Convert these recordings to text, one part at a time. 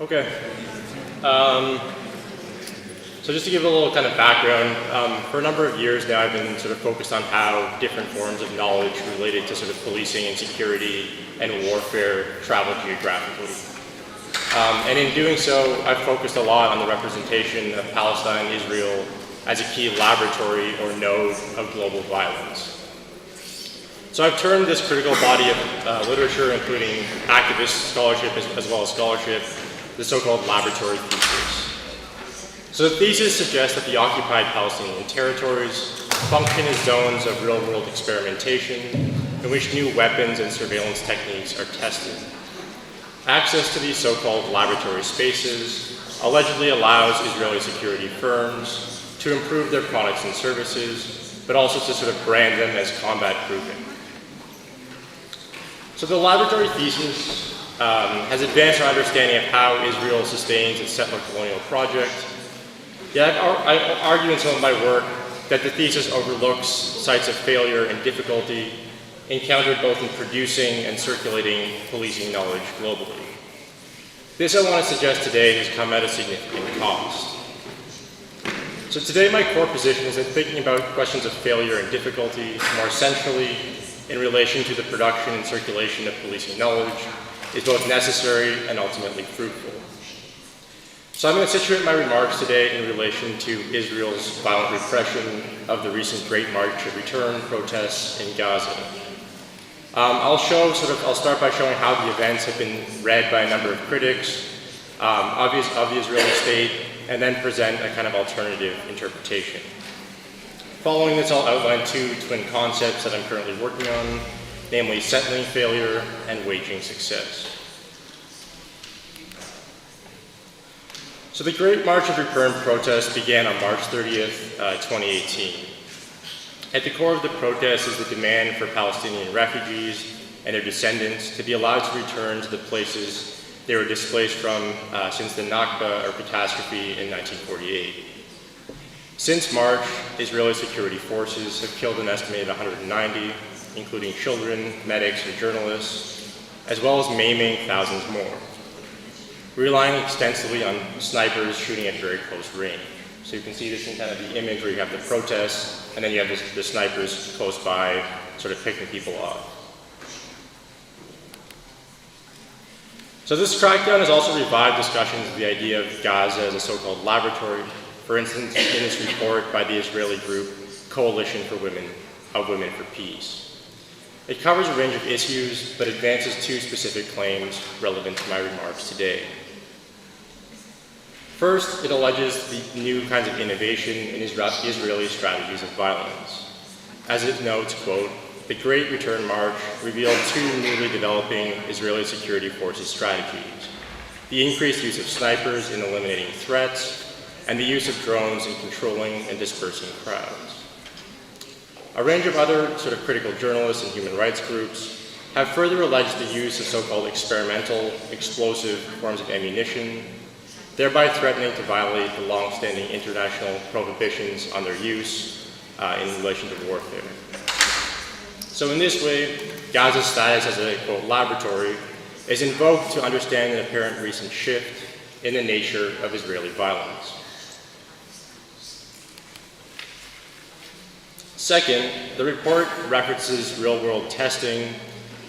Okay. So just to give a little kind of background, for a number of years now I've been sort of focused on how different forms of knowledge related to sort of policing and security and warfare travel geographically. And in doing so, I've focused a lot on the representation of Palestine and Israel as a key laboratory or node of global violence. So I've turned this critical body of literature, including activist scholarship as well as scholarship, the so-called laboratory thesis. So the thesis suggests that the occupied Palestinian territories function as zones of real-world experimentation in which new weapons and surveillance techniques are tested. Access to these so-called laboratory spaces allegedly allows Israeli security firms to improve their products and services, but also to sort of brand them as combat-proven. So the laboratory thesis has advanced our understanding of how Israel sustains its settler colonial project. Yet I argue in some of my work that the thesis overlooks sites of failure and difficulty encountered both in producing and circulating policing knowledge globally. This, I want to suggest today, has come at a significant cost. So today my core position is that thinking about questions of failure and difficulty more centrally in relation to the production and circulation of policing knowledge is both necessary and ultimately fruitful. So I'm going to situate my remarks today in relation to Israel's violent repression of the recent Great March of Return protests in Gaza. I'll start by showing how the events have been read by a number of critics of the Israeli state, and then present a kind of alternative interpretation. Following this, I'll outline two twin concepts that I'm currently working on, namely settling failure and waging success. So the Great March of Return protest began on March 30th, 2018. At the core of the protest is the demand for Palestinian refugees and their descendants to be allowed to return to the places they were displaced from since the Nakba, or catastrophe, in 1948. Since March, Israeli security forces have killed an estimated 190, including children, medics, and journalists, as well as maiming thousands more, relying extensively on snipers shooting at very close range. So you can see this in kind of the image where you have the protests, and then you have the snipers close by, sort of picking people off. So this crackdown has also revived discussions of the idea of Gaza as a so-called laboratory. For instance, in this report by the Israeli group Coalition for Women for Peace. It covers a range of issues, but advances two specific claims relevant to my remarks today. First, it alleges the new kinds of innovation in Israeli strategies of violence. As it notes, quote, "The Great Return March revealed two newly developing Israeli security forces strategies: the increased use of snipers in eliminating threats, and the use of drones in controlling and dispersing crowds." A range of other sort of critical journalists and human rights groups have further alleged the use of so-called experimental, explosive forms of ammunition, thereby threatening to violate the long-standing international prohibitions on their use in relation to warfare. So in this way, Gaza's status as a, quote, laboratory is invoked to understand an apparent recent shift in the nature of Israeli violence. Second, the report references real-world testing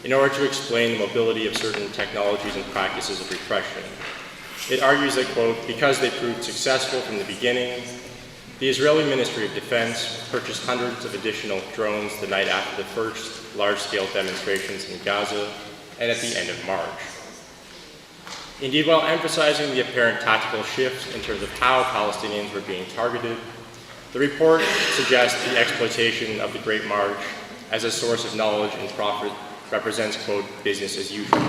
in order to explain the mobility of certain technologies and practices of repression. It argues that, quote, because they proved successful from the beginning, the Israeli Ministry of Defense purchased hundreds of additional drones the night after the first large-scale demonstrations in Gaza and at the end of March. Indeed, while emphasizing the apparent tactical shift in terms of how Palestinians were being targeted, the report suggests the exploitation of the Great March as a source of knowledge and profit represents, quote, business as usual.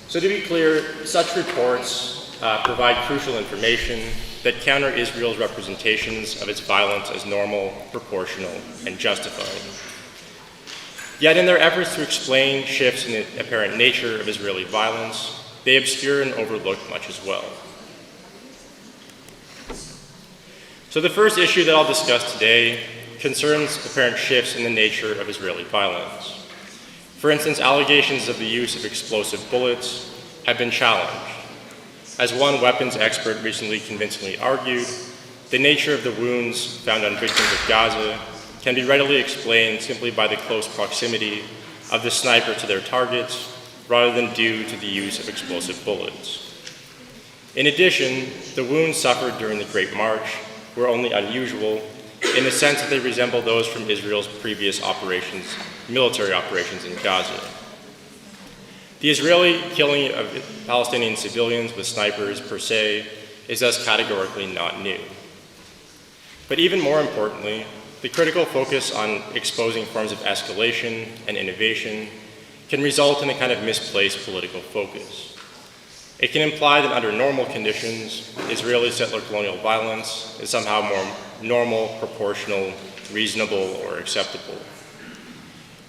So to be clear, such reports provide crucial information that counter Israel's representations of its violence as normal, proportional, and justified. Yet in their efforts to explain shifts in the apparent nature of Israeli violence, they obscure and overlook much as well. So the first issue that I'll discuss today concerns apparent shifts in the nature of Israeli violence. For instance, allegations of the use of explosive bullets have been challenged. As one weapons expert recently convincingly argued, the nature of the wounds found on victims of Gaza can be readily explained simply by the close proximity of the sniper to their targets rather than due to the use of explosive bullets. In addition, the wounds suffered during the Great March were only unusual in the sense that they resemble those from Israel's previous operations, military operations in Gaza. The Israeli killing of Palestinian civilians with snipers per se is thus categorically not new. But even more importantly, the critical focus on exposing forms of escalation and innovation can result in a kind of misplaced political focus. It can imply that under normal conditions, Israeli settler colonial violence is somehow more normal, proportional, reasonable, or acceptable.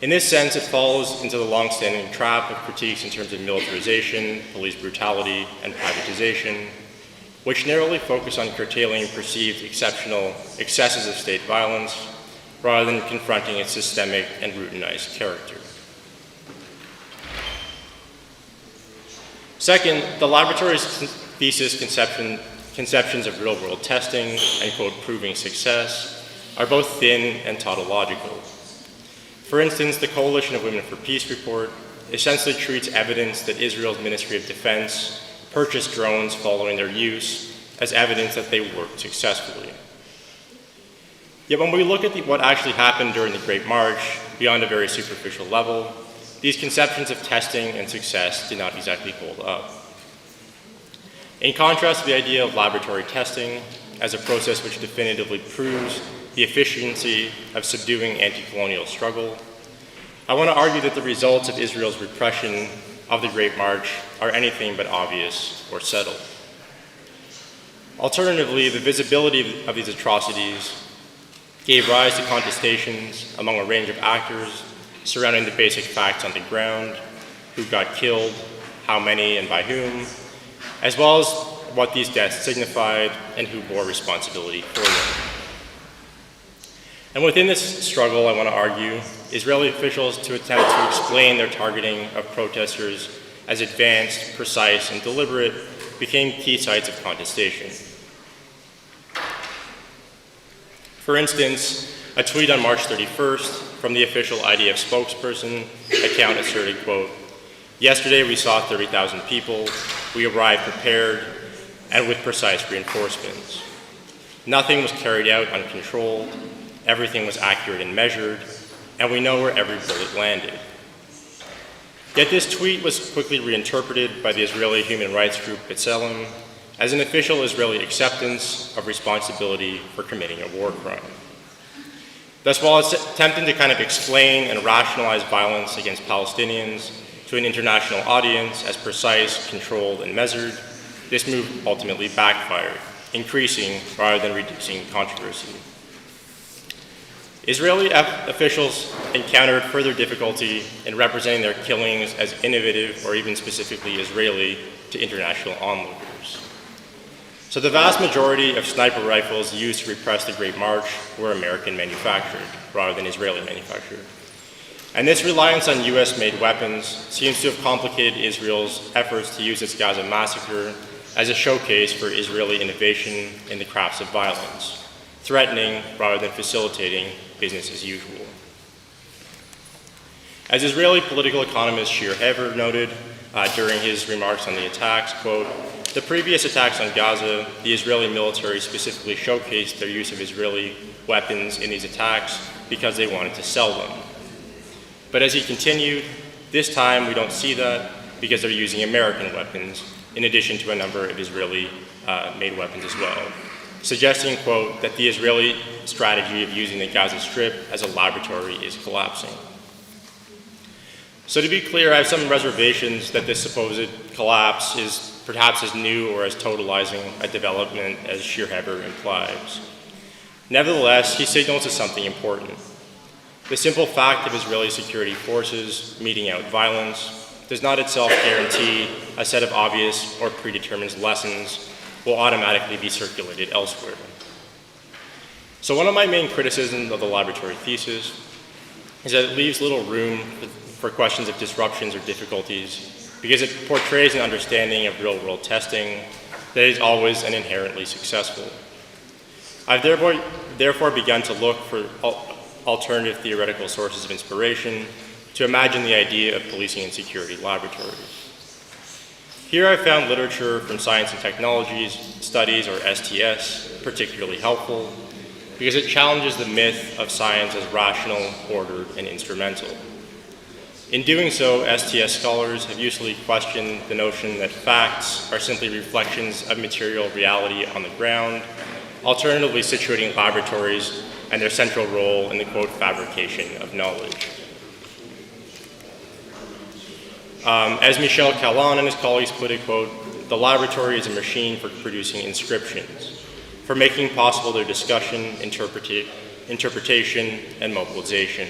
In this sense, it falls into the long-standing trap of critiques in terms of militarization, police brutality, and privatization, which narrowly focus on curtailing perceived exceptional excesses of state violence rather than confronting its systemic and routinized character. Second, the laboratory's thesis conceptions of real-world testing and, quote, proving success are both thin and tautological. For instance, the Coalition of Women for Peace report essentially treats evidence that Israel's Ministry of Defense purchased drones following their use as evidence that they worked successfully. Yet when we look at what actually happened during the Great March, beyond a very superficial level, these conceptions of testing and success do not exactly hold up. In contrast to the idea of laboratory testing as a process which definitively proves the efficiency of subduing anti-colonial struggle, I want to argue that the results of Israel's repression of the Great March are anything but obvious or settled. Alternatively, the visibility of these atrocities gave rise to contestations among a range of actors surrounding the basic facts on the ground, who got killed, how many and by whom, as well as what these deaths signified and who bore responsibility for them. And within this struggle, I want to argue, Israeli officials to attempt to explain their targeting of protesters as advanced, precise, and deliberate became key sites of contestation. For instance, a tweet on March 31st from the official IDF spokesperson account asserted, quote, "Yesterday we saw 30,000 people. We arrived prepared and with precise reinforcements. Nothing was carried out uncontrolled. Everything was accurate and measured, and we know where every bullet landed." Yet this tweet was quickly reinterpreted by the Israeli human rights group B'Tselem as an official Israeli acceptance of responsibility for committing a war crime. Thus, while it's attempting to kind of explain and rationalize violence against Palestinians to an international audience as precise, controlled, and measured, this move ultimately backfired, increasing rather than reducing controversy. Israeli officials encountered further difficulty in representing their killings as innovative or even specifically Israeli to international onlookers. So the vast majority of sniper rifles used to repress the Great March were American manufactured rather than Israeli manufactured. And this reliance on US-made weapons seems to have complicated Israel's efforts to use its Gaza massacre as a showcase for Israeli innovation in the crafts of violence, threatening rather than facilitating business as usual. As Israeli political economist Shir Hever noted during his remarks on the attacks, quote, "The previous attacks on Gaza, the Israeli military specifically showcased their use of Israeli weapons in these attacks because they wanted to sell them. But as he continued, this time we don't see that because they're using American weapons in addition to a number of Israeli-made weapons as well, suggesting, quote, that the Israeli strategy of using the Gaza Strip as a laboratory is collapsing." So to be clear, I have some reservations that this supposed collapse is perhaps as new or as totalizing a development as Shir Hever implies. Nevertheless, he signals to something important. The simple fact of Israeli security forces meting out violence does not itself guarantee a set of obvious or predetermined lessons will automatically be circulated elsewhere. So one of my main criticisms of the laboratory thesis is that it leaves little room for questions of disruptions or difficulties because it portrays an understanding of real-world testing that is always and inherently successful. I've therefore begun to look for alternative theoretical sources of inspiration to imagine the idea of policing and security laboratories. Here I found literature from Science and Technologies Studies, or STS, particularly helpful because it challenges the myth of science as rational, ordered, and instrumental. In doing so, STS scholars have usually questioned the notion that facts are simply reflections of material reality on the ground, alternatively situating laboratories and their central role in the, quote, fabrication of knowledge. As Michel Callan and his colleagues put it, quote, the laboratory is a machine for producing inscriptions, for making possible their discussion, interpretation, and mobilization.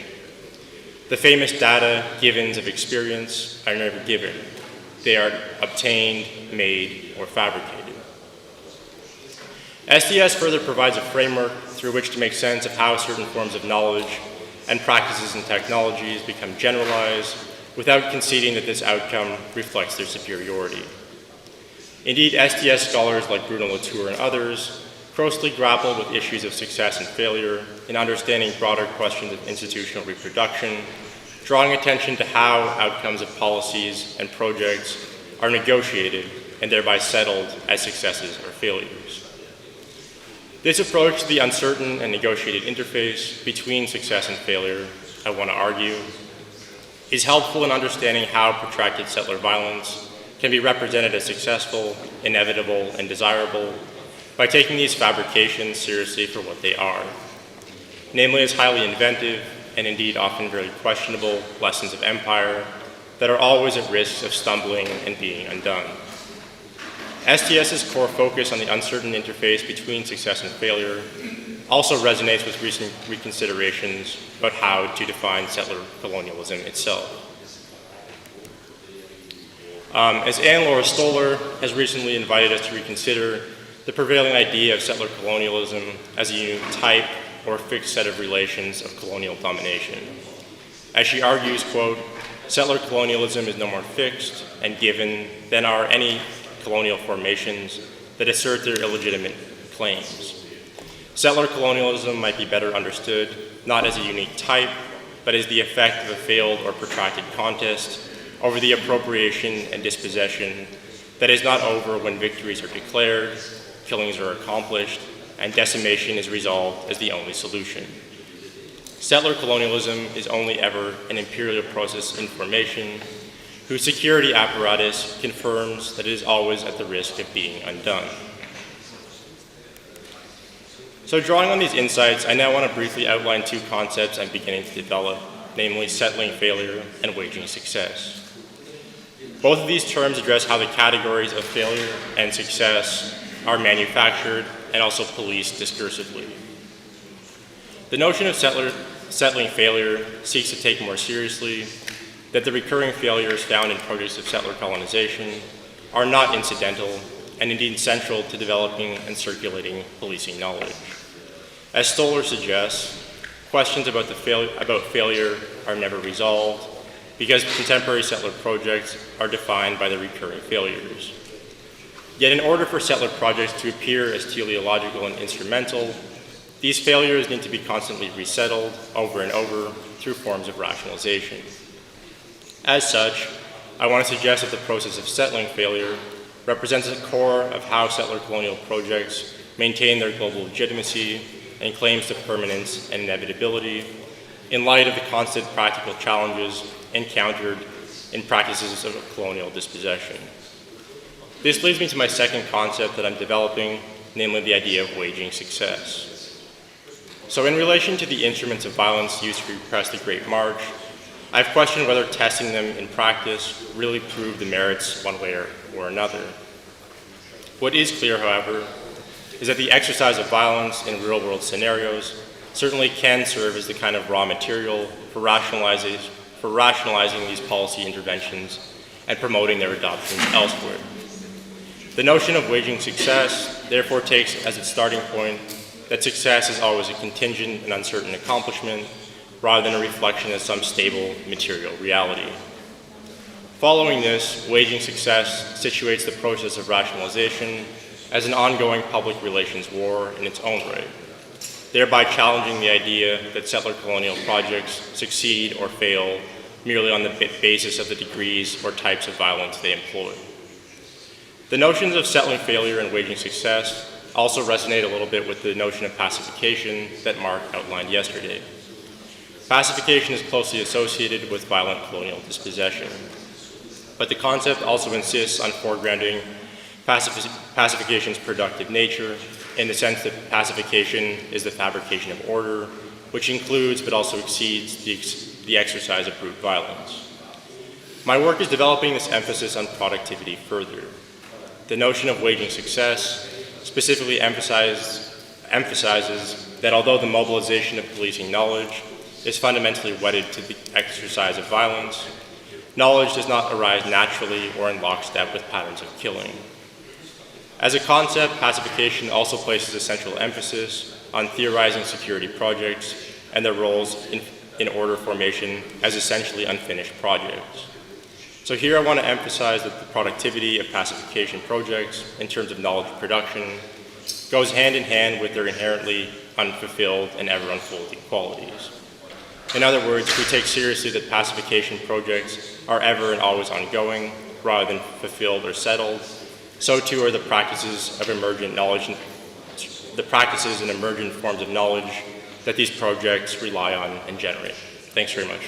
The famous data givens of experience are never given. They are obtained, made, or fabricated. STS further provides a framework through which to make sense of how certain forms of knowledge and practices and technologies become generalized without conceding that this outcome reflects their superiority. Indeed, STS scholars like Bruno Latour and others closely grapple with issues of success and failure in understanding broader questions of institutional reproduction, drawing attention to how outcomes of policies and projects are negotiated and thereby settled as successes or failures. This approach to the uncertain and negotiated interface between success and failure, I want to argue, is helpful in understanding how protracted settler violence can be represented as successful, inevitable, and desirable by taking these fabrications seriously for what they are, namely as highly inventive and indeed often very questionable lessons of empire that are always at risk of stumbling and being undone. STS's core focus on the uncertain interface between success and failure also resonates with recent reconsiderations about how to define settler colonialism itself. As Anne-Laura Stoller has recently invited us to reconsider the prevailing idea of settler colonialism as a unique type or fixed set of relations of colonial domination. As she argues, quote, settler colonialism is no more fixed and given than are any colonial formations that assert their illegitimate claims. Settler colonialism might be better understood not as a unique type, but as the effect of a failed or protracted contest over the appropriation and dispossession that is not over when victories are declared, killings are accomplished, and decimation is resolved as the only solution. Settler colonialism is only ever an imperial process in formation whose security apparatus confirms that it is always at the risk of being undone. So drawing on these insights, I now want to briefly outline two concepts I'm beginning to develop, namely settling failure and waging success. Both of these terms address how the categories of failure and success are manufactured and also policed discursively. The notion of settling failure seeks to take more seriously that the recurring failures found in produce of settler colonization are not incidental and indeed central to developing and circulating policing knowledge. As Stoller suggests, questions about failure are never resolved because contemporary settler projects are defined by the recurring failures. Yet in order for settler projects to appear as teleological and instrumental, these failures need to be constantly resettled over and over through forms of rationalization. As such, I want to suggest that the process of settling failure represents the core of how settler colonial projects maintain their global legitimacy and claims to permanence and inevitability in light of the constant practical challenges encountered in practices of colonial dispossession. This leads me to my second concept that I'm developing, namely the idea of waging success. So in relation to the instruments of violence used to repress the Great March, I've questioned whether testing them in practice really proved the merits one way or another. What is clear, however, is that the exercise of violence in real-world scenarios certainly can serve as the kind of raw material for rationalizing these policy interventions and promoting their adoption elsewhere. The notion of waging success therefore takes as its starting point that success is always a contingent and uncertain accomplishment, rather than a reflection of some stable material reality. Following this, waging success situates the process of rationalization as an ongoing public relations war in its own right, thereby challenging the idea that settler colonial projects succeed or fail merely on the basis of the degrees or types of violence they employ. The notions of settling failure and waging success also resonate a little bit with the notion of pacification that Mark outlined yesterday. Pacification is closely associated with violent colonial dispossession, but the concept also insists on foregrounding pacification's productive nature in the sense that pacification is the fabrication of order, which includes but also exceeds the exercise of brute violence. My work is developing this emphasis on productivity further. The notion of waging success specifically emphasizes that although the mobilization of policing knowledge is fundamentally wedded to the exercise of violence, knowledge does not arise naturally or in lockstep with patterns of killing. As a concept, pacification also places a central emphasis on theorizing security projects and their roles in order formation as essentially unfinished projects. So here I want to emphasize that the productivity of pacification projects in terms of knowledge production goes hand in hand with their inherently unfulfilled and ever unfolding qualities. In other words, we take seriously that pacification projects are ever and always ongoing rather than fulfilled or settled. So too are the practices of emergent knowledge, the practices and emergent forms of knowledge that these projects rely on and generate. Thanks very much.